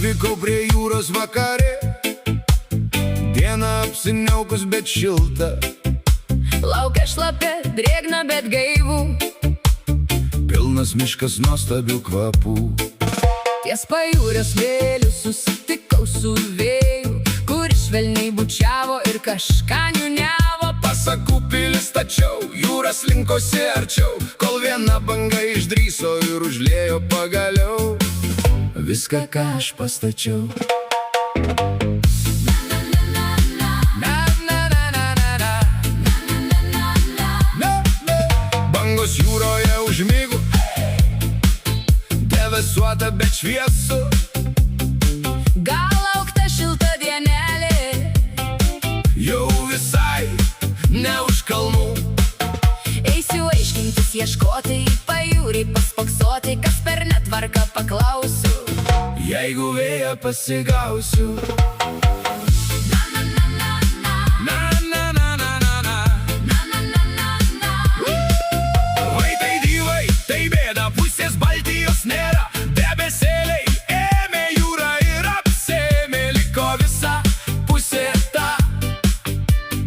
Atvykau prie jūros vakare, diena apsiniaukus, bet šilta. Laukia šlapia, drėgna, bet gaivų. Pilnas miškas nuostabių kvapų. Ties pajūrio smėliu susitikau su vėju, kuris švelniai bučiavo ir kažką niūniavo. Pasakų pilis stačiau, jūras linkosi arčiau, kol viena banga išdrįso ir užliejo pagaliau viską, ką aš pastačiau. Bangos jūroje užmigo, debesuota, bet šviesu. Gal laukta šilta dienelė, Jau visai ne už kalnų. eisiu aiškintis, ieškoti į pajūrį, paspoksoti, kas per netvarką paklausiu. Jeigu vėją pasigausiu. Vai tai dyvai, tai bėda, pusės Baltijos nėra. Debesėliai ėmė jūrą ir apsėmė, liko visa pusė ta,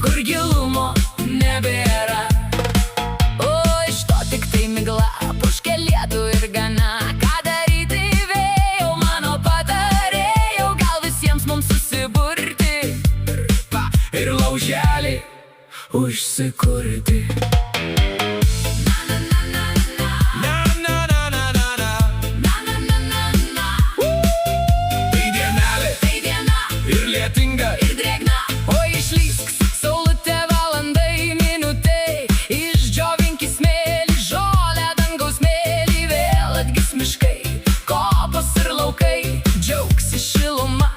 Kur gilumo nebėra. O iš to tik tai migla, puškė lietų ir gana. Ką daryti vėjau, mano patarėjau, gal visiems mums susiburti ir lauželį užsikurti. Tai dienelė ir lietinga, ir drėgna, o išlysk saulutė valandai, minutei. Išdžiovinki smėlį, žolę, dangaus smėlį, vėl atgis miškai, kopos ir laukai. Džiaugsi šiluma,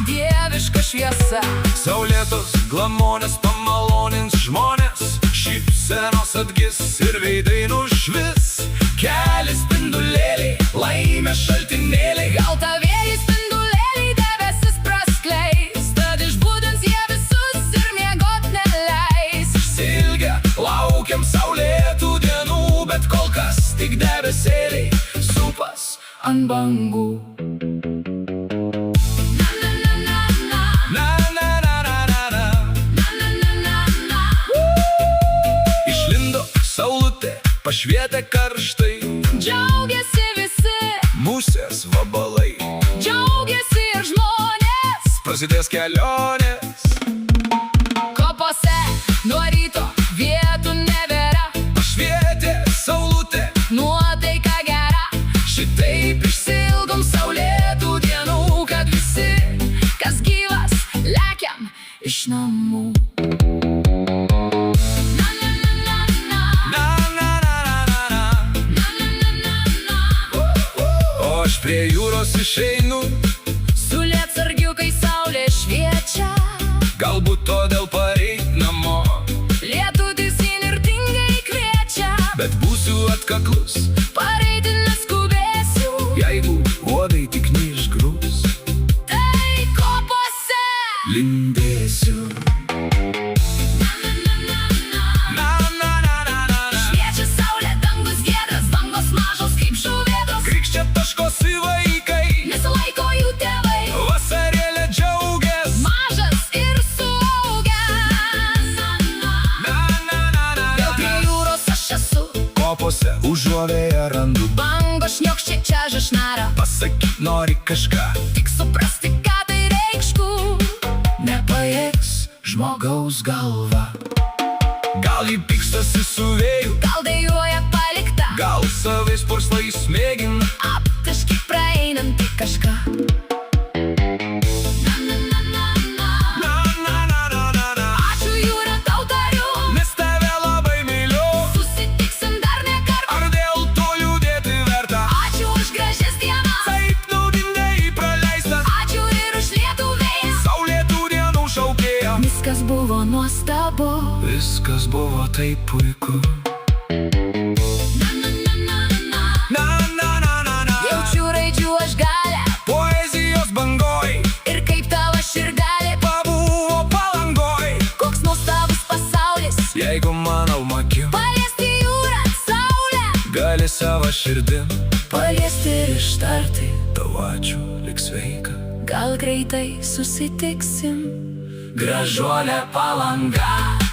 dieviška šviesa. saulėtos glamonės pamalonins žmonės, šypsenos atgis ir veidai nušvis. Keli spindulėliai, laimės šaltinėliai, Gal tą vėjį spindulėliai debesis praskleis, tad išbudins jie visus ir miegot neleis. Išsiilgę, laukiam saulėtų dienų, bet kol kas tik debesėliai supas Ant bangų. Išlindo saulutė, pašvietė karštai, Džiaugiasi visi, musės vabalai. džiaugiasi ir žmonės. Prasidės kelionės, Kopose nuo ryto vietų nebėra, pašvietė saulutė. nuotaika gera. Šitaip Išsilgom saulėtų dienų, kad visi, kas gyvas, lekiam iš namų. O aš prie jūros išeinu, Su lietsargiu, kai saulė šviečia, galbūt todėl pareit namo, lietutis įnirtingai kviečia. bet būsiu atkaklus, Pareiti neskubėsiu, jeigu uodai tik neišgrūs. tai kopose. Lindėsiu. Šviečia saulė, dangus giedras, bangos mažos kaip žuvėdos. Krikščia taškosi vaikai, Nesilaiko jų tėvai, vasarėlė džiaugias. mažas ir suaugęs. Vėl prie jūros aš esu, Kopose užuovėje randu, bangos šniokščia, čeža šnara. pasakyk nori kažką, Tik suprasti, ką tai reikštų. nepajėgs žmogaus galva. Gal jį pykstasi su vėju, Gal dejuoja palikta, gal savais purslais mėgina. aptaški praeinantį kažką. Ačiū jūra, tau tariu, Nes tave labai myliu, susitiksim dar ne kartą. ar dėl to liūdėti verta? Ačiū už gražias dienas, Taip naudingai praleista, ačiū ir už lietų vėją. saulėtų dienų šaukėja. Viskas buvo nuostabu. Viskas buvo taip puiku. Jaučiu raidžių aš galę Poezijos bangoj, ir kaip tavo širdelė. pabuvo palangoj. Koks nuostabus pasaulis, Jeigu manau makim, paliesti jūrą, saulę, gali savo širdim paliesti ir ištarti. tau ačiū, lik sveika. gal greitai susitiksim. Gražuolė Palanga.